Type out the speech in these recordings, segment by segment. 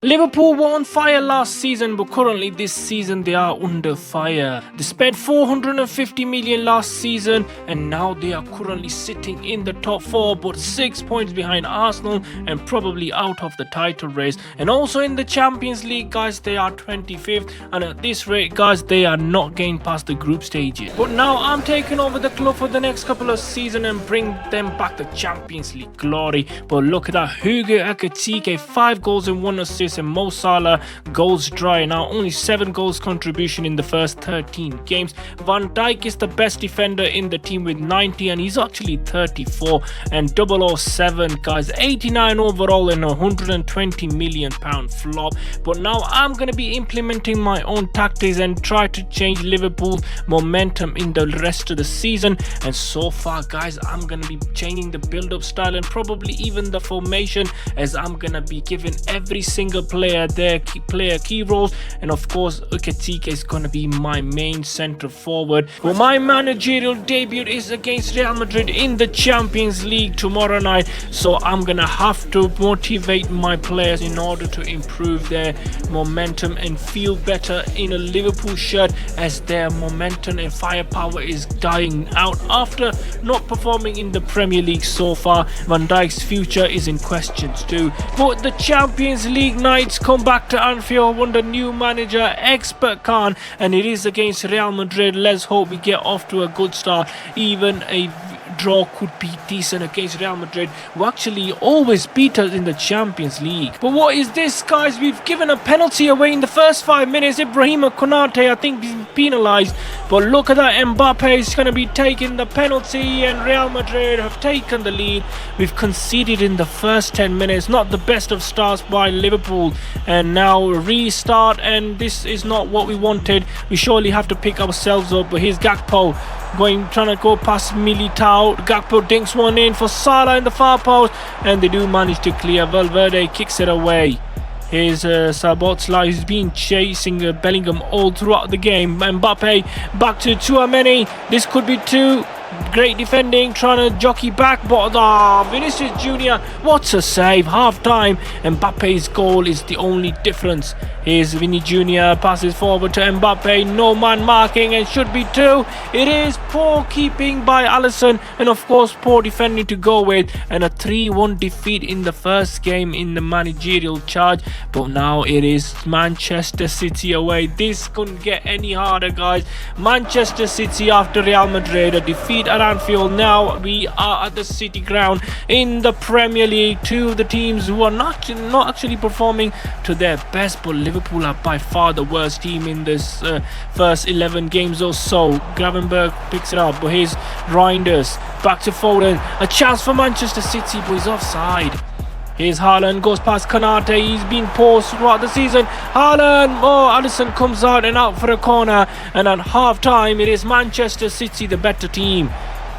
Liverpool were on fire last season, but currently this season they are under fire. They spent 450 million last season and now they are currently sitting in the top 4 but 6 points behind Arsenal and probably out of the title race. And also in the Champions League, guys, they are 25th, and at this rate, guys, they are not getting past the group stages. But now I'm taking over the club for the next couple of seasons and bring them back the Champions League glory. But look at that, Hugo Ekitike, 5 goals and 1 assist, and Mo Salah goals dry now, only 7 goals contribution in the first 13 games. Van Dijk is the best defender in the team with 90 and he's actually 34, and 007 guys, 89 overall and a £120 million flop. But now I'm gonna be implementing my own tactics and try to change Liverpool's momentum in the rest of the season. And so far, guys, I'm gonna be changing the build-up style and probably even the formation, as I'm gonna be giving every single player their key roles, and of course Ekitike is gonna be my main center forward. Well, my managerial debut is against Real Madrid in the Champions League tomorrow night, so I'm gonna have to motivate my players in order to improve their momentum and feel better in a Liverpool shirt, as their momentum and firepower is dying out after not performing in the Premier League so far. Van Dijk's future is in question too. But the Champions League nights come back to Anfield under new manager Xpert Khan, and it is against Real Madrid. Let's hope we get off to a good start. Even a draw could be decent against Real Madrid, who actually always beat us in the Champions League. But what is this, guys? We've given a penalty away in the first 5 minutes. Ibrahim Konate, I think, is penalised. But look at that, Mbappe is going to be taking the penalty and Real Madrid have taken the lead. We've conceded in the first 10 minutes. Not the best of starts by Liverpool. And now restart, and this is not what we wanted. We surely have to pick ourselves up. But here's Gakpo trying to go past Militao. Gakpo dinks one in for Salah in the far post, and they do manage to clear. Valverde kicks it away. Here's Sabotla, who's been chasing Bellingham all throughout the game. Mbappe back to Tchouaméni. This could be 2. Great defending, trying to jockey back, but Vinicius Jr., what a save. Half time, Mbappe's goal is the only difference. Here's Vinny Jr. passes forward to Mbappe, no man marking, and should be 2. It is poor keeping by Alisson, and of course poor defending to go with, and a 3-1 defeat in the first game in the managerial charge. But now it is Manchester City away. This couldn't get any harder, guys. Manchester City after Real Madrid, a defeat at Anfield. Now we are at the City ground in the Premier League. 2 of the teams who are not actually performing to their best, but Liverpool are by far the worst team in this first 11 games or so. Gravenberg picks it up, but here's Reinders back to Foden. A chance for Manchester City, but he's offside. Here's Haaland, goes past Konate. He's been poor throughout the season. Haaland, Alisson comes out and out for a corner. And at half time, it is Manchester City, the better team.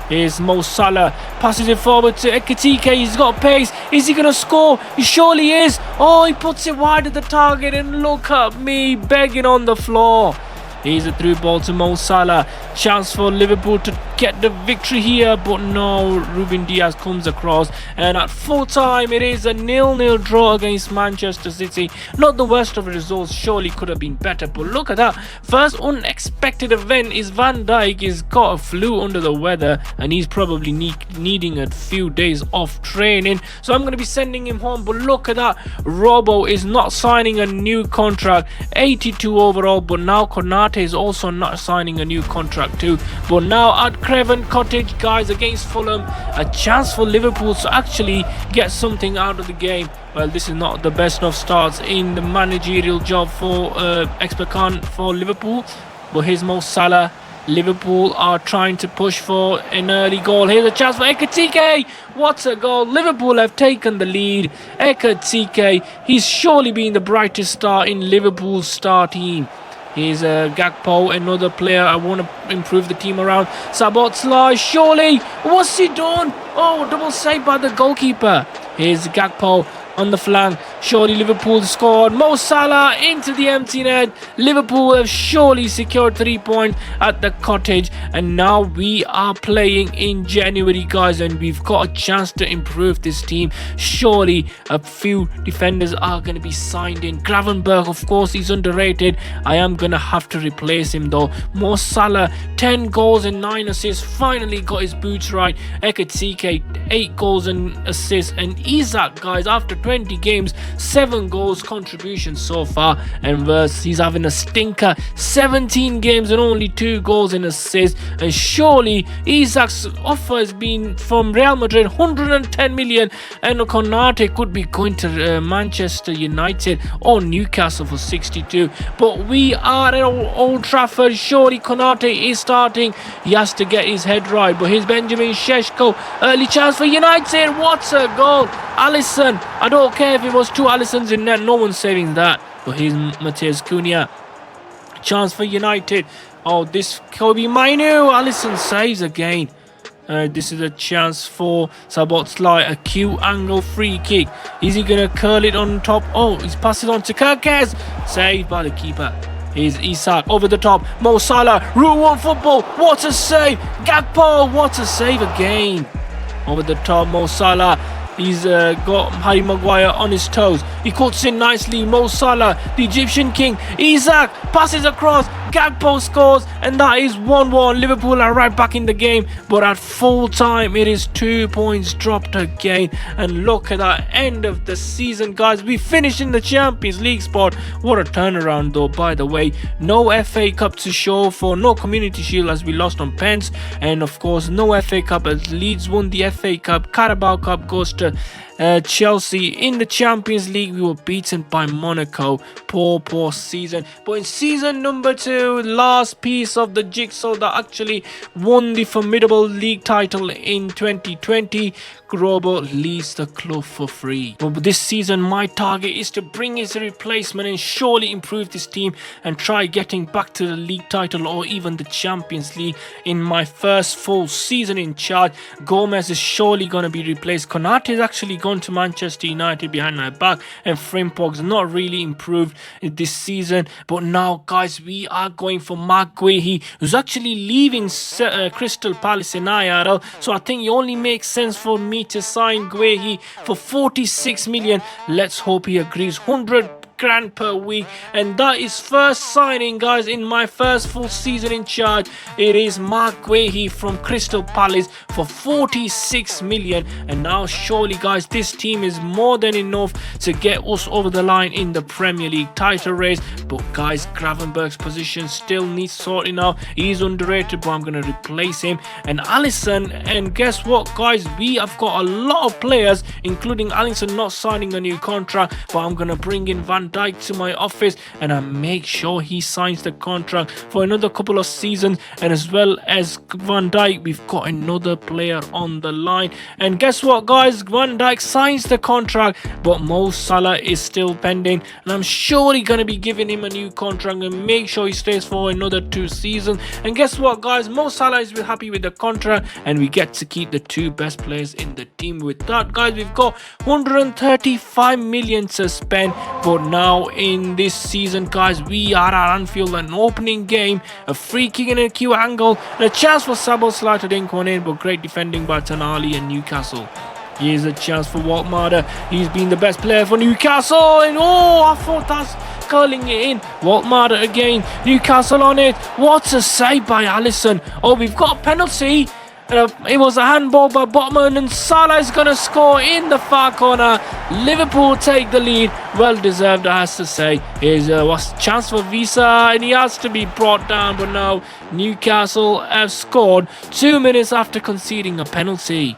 Here's Mo Salah, passes it forward to Ekitike. He's got pace. Is he going to score? He surely is. Oh, he puts it wide of the target, and look at me begging on the floor. Here's a through ball to Mo Salah. Chance for Liverpool to get the victory here, but no, Ruben Diaz comes across. And at full time, it is a 0-0 draw against Manchester City. Not the worst of the results, surely could have been better. But look at that, first unexpected event is Van Dijk is got a flu, under the weather, and he's probably needing a few days off training. So I'm going to be sending him home. But look at that, Robo is not signing a new contract, 82 overall, but now Konate is also not signing a new contract too. But now at Craven Cottage, guys, against Fulham, a chance for Liverpool to actually get something out of the game. Well, this is not the best of starts in the managerial job for Xpert Khan for Liverpool. But here's Mo Salah. Liverpool are trying to push for an early goal. Here's a chance for Ekitike. What a goal. Liverpool have taken the lead. Ekitike, he's surely been the brightest star in Liverpool's star team. Here's Gakpo, another player I want to improve the team around. Sabotla, surely. What's he done? Oh, double save by the goalkeeper. Here's Gakpo. on the flank. Surely Liverpool scored. Mo Salah into the empty net. Liverpool have surely secured 3 points at the Cottage, and now we are playing in January, guys, and we've got a chance to improve this team. Surely a few defenders are going to be signed in. Gravenberch, of course, he's underrated. I am going to have to replace him though. Mo Salah, 10 goals and 9 assists, finally got his boots right. Ekatike, 8 goals and assists, and Isak, guys, after 20 games, 7 goals contribution so far, and he's having a stinker. 17 games and only 2 goals and assists. And surely Isak's offer has been from Real Madrid 110 million, and Konate could be going to Manchester United or Newcastle for 62. But we are at Old Trafford. Surely Konate is starting. He has to get his head right. But here's Benjamin Šeško, early chance for United. What a goal! Alisson, I don't care if it was 2 Alissons in net, no one's saving that. But here's Matheus Cunha, chance for United. Oh, this Kobe Mainu. Alisson saves again. This is a chance for Szoboszlai, a Q angle free kick. Is he going to curl it on top? Oh, he's passing on to Kerkez. Saved by the keeper. Here's Isak over the top. Mo Salah, Rule 1 football. What a save. Gakpo, what a save again. Over the top, Mo Salah. He's got Harry Maguire on his toes. He cuts in nicely. Mo Salah, the Egyptian king. Isak passes across. Gakpo scores, and that is 1-1. Liverpool are right back in the game, but at full time it is 2 points dropped again. And look at that end of the season, guys. We finished in the Champions League spot. What a turnaround though, by the way. No FA Cup to show for, no Community Shield as we lost on pens, and of course no FA Cup as Leeds won the FA Cup. Carabao Cup goes to Chelsea. In the Champions League we were beaten by Monaco. Poor season. But in season number 2, last piece of the jigsaw that actually won the formidable league title in 2020, Grobo leaves the club for free. But this season my target is to bring his replacement and surely improve this team and try getting back to the league title or even the Champions League in my first full season in charge. Gomez is surely going to be replaced. Konate is actually gone to Manchester United behind my back, and Frimpong's not really improved this season. But now, guys, we are going for Mark Guehi, who's actually leaving Crystal Palace in IRL. So I think it only makes sense for me to sign Guehi for 46 million. Let's hope he agrees. 100 grand per week, and that is first signing, guys, in my first full season in charge. It is Mark Guehi from Crystal Palace for 46 million, and now surely, guys, this team is more than enough to get us over the line in the Premier League title race. But guys, Gravenberch's position still needs sorting out. He's underrated, but I'm going to replace him. And Alisson, and guess what, guys, we have got a lot of players, including Alisson not signing a new contract, but I'm going to bring in Van Dijk to my office and I make sure he signs the contract for another couple of seasons. And as well as Van Dijk, we've got another player on the line. And guess what, guys, Van Dijk signs the contract, but Mo Salah is still pending, and I'm surely going to be giving him a new contract and make sure he stays for another 2 seasons. And guess what, guys, Mo Salah is happy with the contract, and we get to keep the 2 best players in the team. With that, guys, we've got 135 million to spend. But now in this season, guys, we are at Anfield, an opening game, a free kick in a Q angle, and a chance for Szoboszlai to dink one in, but great defending by Tonali and Newcastle. Here's a chance for Waltmada. He's been the best player for Newcastle, and oh, I thought that's curling it in. Waltmada again, Newcastle on it. What a save by Alisson. Oh, we've got a penalty. It was a handball by Botman, and Salah is going to score in the far corner. Liverpool take the lead. Well deserved, I have to say. Here's a chance for Visa, and he has to be brought down. But now Newcastle have scored 2 minutes after conceding a penalty.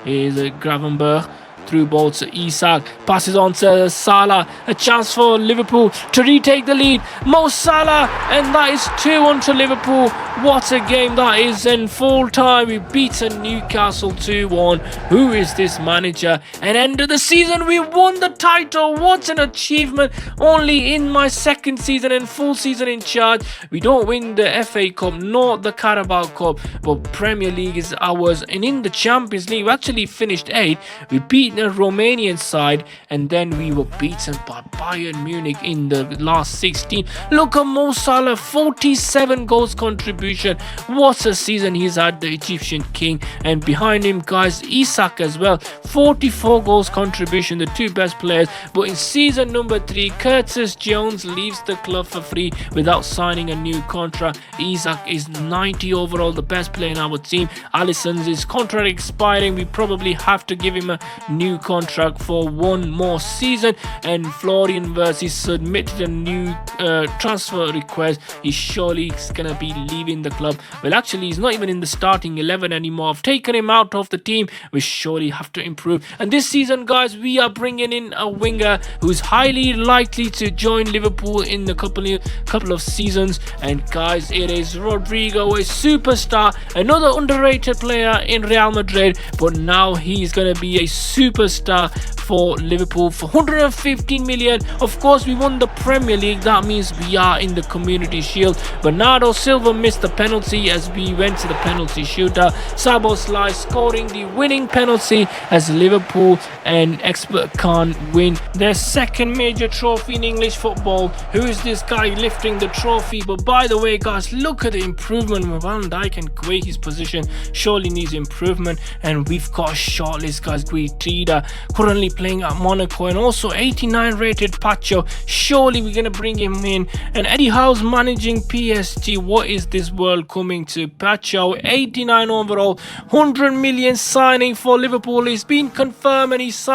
Here's a Gravenberch. Through ball to Isak, passes on to Salah, a chance for Liverpool to retake the lead. Mo Salah, and that is 2-1 to Liverpool. What a game that is. In full time, we've beaten Newcastle 2-1. Who is this manager? And end of the season, we won the title. What an achievement. Only in my second season and full season in charge. We don't win the FA Cup, nor the Carabao Cup, but Premier League is ours. And in the Champions League, we actually finished 8th. We beat the Romanian side, and then we were beaten by Bayern Munich in the last 16. Look at Mo Salah, 47 goals contribution. What a season he's had, the Egyptian king. And behind him, guys, Isak as well, 44 goals contribution, the two best players. But in season number 3, Curtis Jones leaves the club for free without signing a new contract. Isak is 90 overall, the best player in our team. Alisson's is contract expiring. We probably have to give him a new contract for one more season. And Florian Wirtz, he submitted a new transfer request. He's surely gonna be leaving the club. Well, actually, he's not even in the starting 11 anymore. I've taken him out of the team. We surely have to improve. And this season, guys, we are bringing in a winger who's highly likely to join Liverpool in the couple of seasons. And guys, it is Rodrigo, a superstar, another underrated player in Real Madrid, but now he's gonna be a superstar for Liverpool for 115 million. Of course, we won the Premier League. That means we are in the Community Shield. Bernardo Silva missed the penalty as we went to the penalty shootout. Szoboszlai scoring the winning penalty as Liverpool and Xpert Khan win their second major trophy in English football. Who is this guy lifting the trophy? But by the way, guys, look at the improvement with Van Dijk and Gui. His position surely needs improvement. And we've got a shortlist, guys. Gui currently playing at Monaco, and also 89 rated Pacho. Surely we're gonna bring him in. And Eddie Howe's managing PSG. What is this world coming to? Pacho, 89 overall, 100 million signing for Liverpool. He's been confirmed, and he's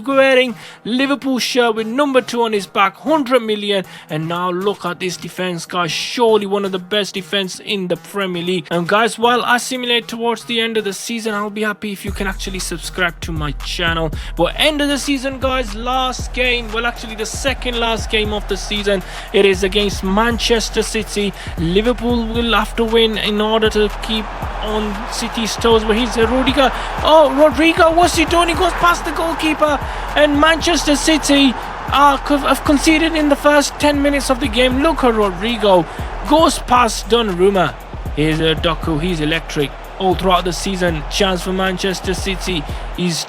wearing Liverpool shirt with number 2 on his back, 100 million. And now look at this defense, guys. Surely one of the best defense in the Premier League. And guys, while I simulate towards the end of the season, I'll be happy if you can actually subscribe to my channel. But end of the season, guys, last game, well, actually the second last game of the season, it is against Manchester City. Liverpool will have to win in order to keep on City's toes. But here's Rodrigo. Oh, Rodrigo, what's he doing? He goes past the goalkeeper, and Manchester City have conceded in the first 10 minutes of the game. Look at Rodrigo, goes past Donnarumma. Here's Doku, he's electric all throughout the season. Chance for Manchester City. He's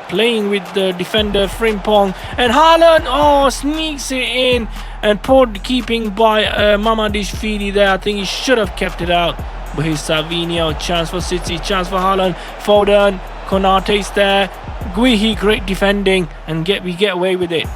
playing with the defender Frimpong, and Haaland sneaks it in, and poor keeping by Mamadishvili there. I think he should have kept it out. But here's Savinho, chance for City, chance for Haaland, Foden, Konate's there, Guihi, great defending, and we get away with it.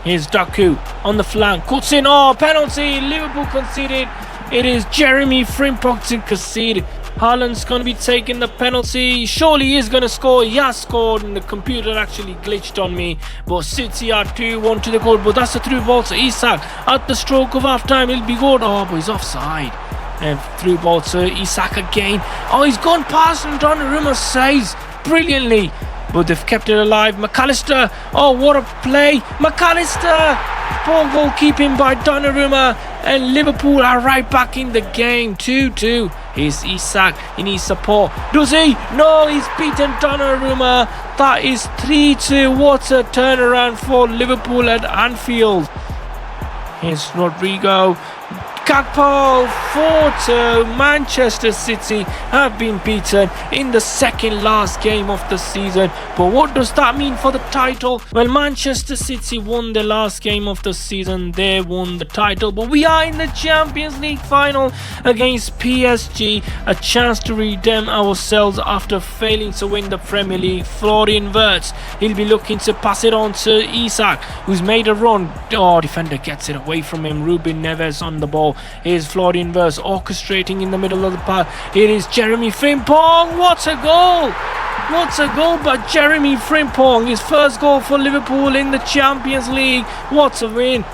Here's Doku on the flank, cuts in, penalty, Liverpool conceded. It is Jeremy Frimpong to concede. Haaland's going to be taking the penalty. Surely he is going to score. He has scored, and the computer actually glitched on me. But City are 2-1 to the goal. But that's a through ball to Isak. At the stroke of half time, he'll be good. But he's offside. And through ball to Isak again. He's gone past, and Donnarumma saves brilliantly. But they've kept it alive. McAllister. What a play. McAllister. Poor goalkeeping by Donnarumma. And Liverpool are right back in the game. 2-2. Here's Isak. He needs support. Does he? No, he's beaten Donnarumma. That is 3-2. What a turnaround for Liverpool at Anfield. Here's Rodrigo. Gakpo, 4-2. Manchester City have been beaten in the second last game of the season. But what does that mean for the title? Well, Manchester City won the last game of the season. They won the title. But we are in the Champions League final against PSG. A chance to redeem ourselves after failing to win the Premier League. Florian Wirtz, he'll be looking to pass it on to Isak, who's made a run. Defender gets it away from him. Ruben Neves on the ball. Here's Florian Wirtz orchestrating in the middle of the park. Here is Jeremy Frimpong. What a goal! What a goal by Jeremy Frimpong. His first goal for Liverpool in the Champions League. What a win.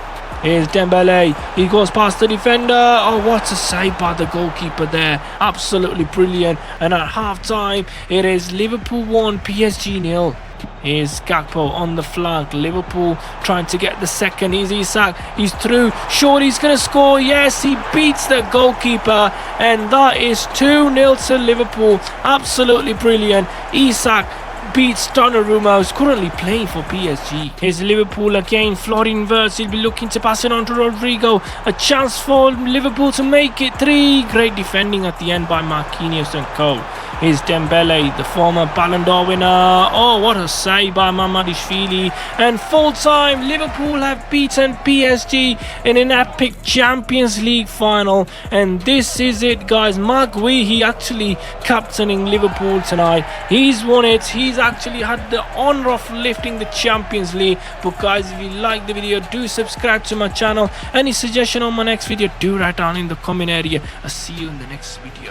Here's Dembele. He goes past the defender. What a save by the goalkeeper there. Absolutely brilliant. And at half time, it is Liverpool 1, PSG 0. Here's Gakpo on the flank. Liverpool trying to get the second. Here's Isak. He's through. Surely he's going to score. Yes, he beats the goalkeeper. And that is 2-0 to Liverpool. Absolutely brilliant. Isak beats Donnarumma, who's currently playing for PSG. Here's Liverpool again. Florian Wirtz, he'll be looking to pass it on to Rodrigo. A chance for Liverpool to make it 3. Great defending at the end by Marquinhos and co. is Dembele, the former Ballon d'Or winner. Oh, what a save by Mamadishvili. And full time, Liverpool have beaten PSG in an epic Champions League final. And this is it, guys. Mark Gui, he actually captaining Liverpool tonight. He's won it. He's actually had the honor of lifting the Champions League. But guys, if you like the video, do subscribe to my channel. Any suggestion on my next video, do write down in the comment area. I'll see you in the next video.